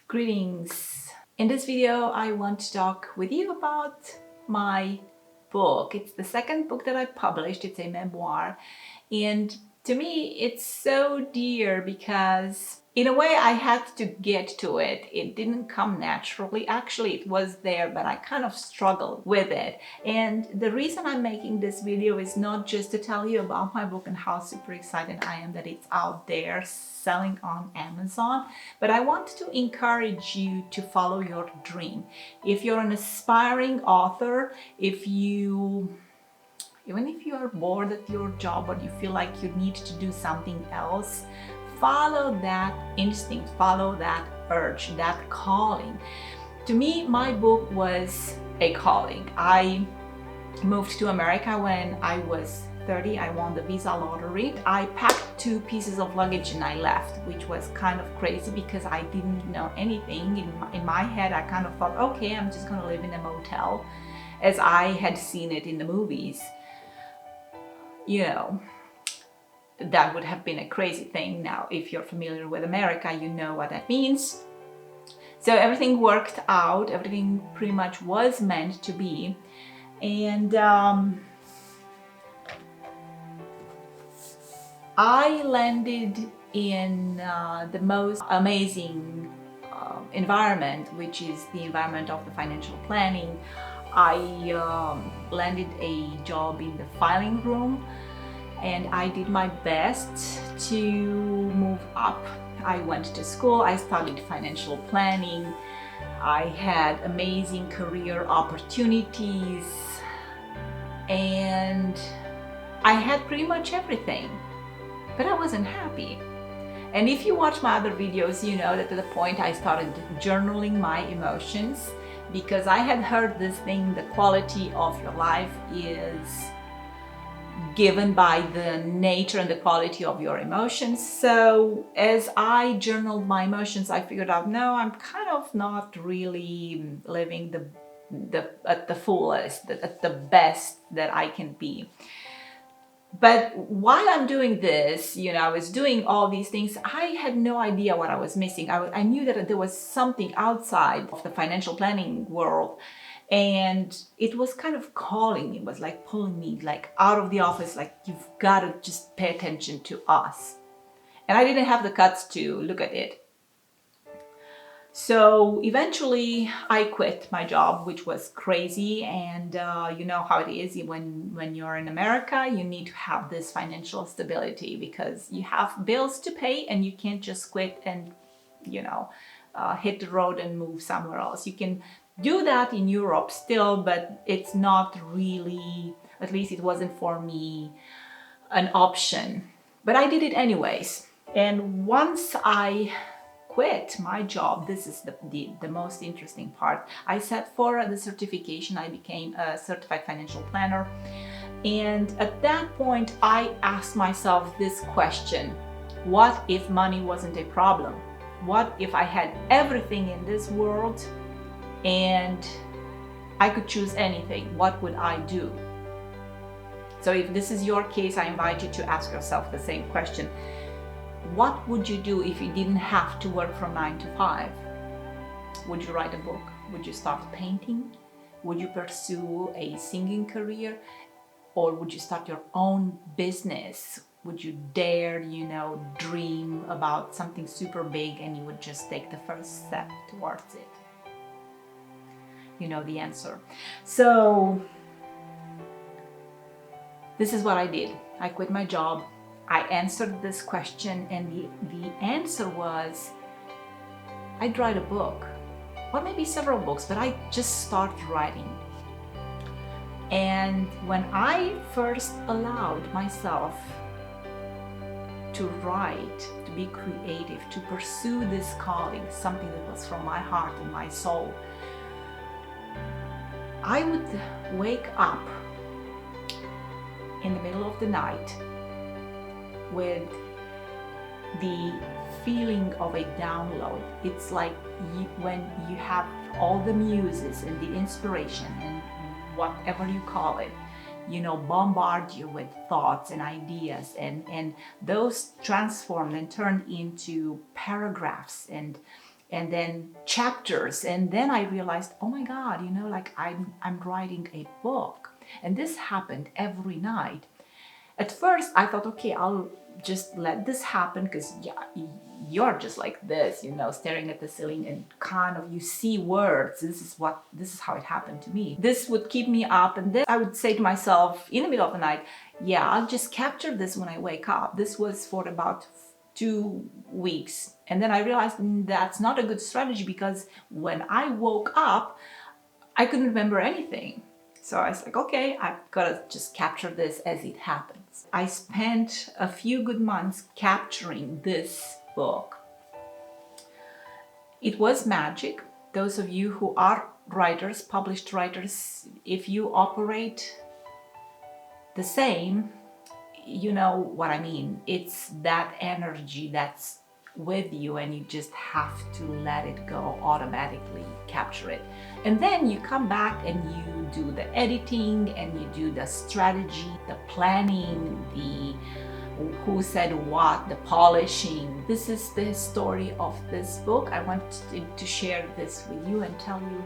Greetings. In this video, I want to talk with you about my book. It's the second book that I published. It's a memoir. And to me, it's so dear because in a way I had to get to it. It didn't come naturally. Actually, it was there, but I kind of struggled with it. And the reason I'm making this video is not just to tell you about my book and how super excited I am that it's out there selling on Amazon, but I want to encourage you to follow your dream. If you're an aspiring author, even if you are bored at your job or you feel like you need to do something else, follow that instinct, follow that urge, that calling. To me, my book was a calling. I moved to America when I was 30. I won the visa lottery. I packed 2 pieces of luggage and I left, which was kind of crazy because I didn't know anything. In my head, I kind of thought, okay, I'm just gonna live in a motel as I had seen it in the movies. You know, that would have been a crazy thing. Now, if you're familiar with America, you know what that means. So everything worked out, everything pretty much was meant to be. And I landed in the most amazing environment, which is the environment of the financial planning. I landed a job in the filing room and I did my best to move up. I went to school, I studied financial planning, I had amazing career opportunities, and I had pretty much everything, but I wasn't happy. And if you watch my other videos, you know that at the point I started journaling my emotions, because I had heard this thing, the quality of your life is given by the nature and the quality of your emotions. So as I journaled my emotions, I figured out, no, I'm kind of not really living at the fullest, at the best that I can be. But while I'm doing this, I was doing all these things, I had no idea what I was missing. I knew that there was something outside of the financial planning world, and it was kind of calling me. It was like pulling me like out of the office, like, you've got to just pay attention to us. And I didn't have the guts to look at it. So eventually I quit my job, which was crazy. And you know how it is when you're in America, you need to have this financial stability because you have bills to pay and you can't just quit and, hit the road and move somewhere else. You can do that in Europe still, but it's not really, at least it wasn't for me, an option. But I did it anyways. And once I quit my job, this is the most interesting part. I sat for the certification. I became a certified financial planner. And at that point, I asked myself this question: what if money wasn't a problem? What if I had everything in this world and I could choose anything? What would I do? So if this is your case, I invite you to ask yourself the same question. What would you do if you didn't have to work from 9 to 5? Would you write a book? Would you start painting? Would you pursue a singing career? Or would you start your own business? Would you dare, dream about something super big and you would just take the first step towards it? You know the answer. So this is what I did. I quit my job. I answered this question, and the answer was, I'd write a book, or maybe several books, but I just started writing. And when I first allowed myself to write, to be creative, to pursue this calling, something that was from my heart and my soul, I would wake up in the middle of the night with the feeling of a download. It's like when you have all the muses and the inspiration and whatever you call it, bombard you with thoughts and ideas, and those transformed and turned into paragraphs and and then chapters. And then I realized, oh my God, like I'm writing a book. And this happened every night. At first, I thought, okay, I'll just let this happen because you're just like this, staring at the ceiling and kind of you see words. This is how it happened to me. This would keep me up, and then I would say to myself in the middle of the night, yeah, I'll just capture this when I wake up. This was for about 2 weeks, and then I realized that's not a good strategy because when I woke up, I couldn't remember anything. So I was like, okay, I've got to just capture this as it happens. I spent a few good months capturing this book. It was magic. Those of you who are writers, published writers, if you operate the same, you know what I mean. It's that energy that's with you, and you just have to let it go automatically, capture it. And then you come back and you do the editing, and you do the strategy, the planning, the who said what, the polishing. This is the story of this book. I wanted to share this with you and tell you,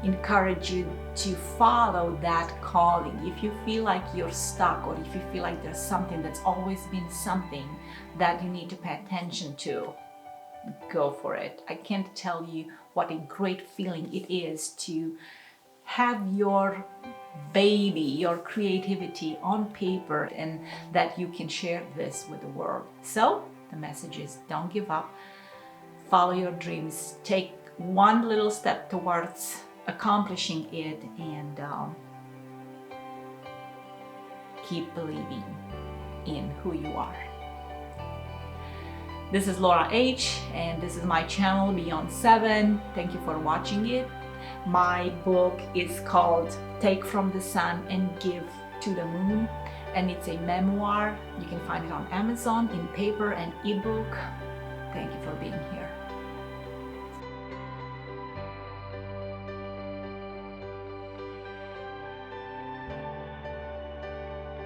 encourage you to follow that calling. If you feel like you're stuck, or if you feel like there's something that's always been something that you need to pay attention to, go for it. I can't tell you what a great feeling it is to have your baby, your creativity on paper, and that you can share this with the world. So the message is, don't give up, follow your dreams, take one little step towards accomplishing it, and keep believing in who you are. This is Laura H, and this is my channel Beyond 7. Thank you for watching it. My book is called Take from the Sun and Give to the Moon, and it's a memoir. You can find it on Amazon in paper and ebook. Thank you for being here.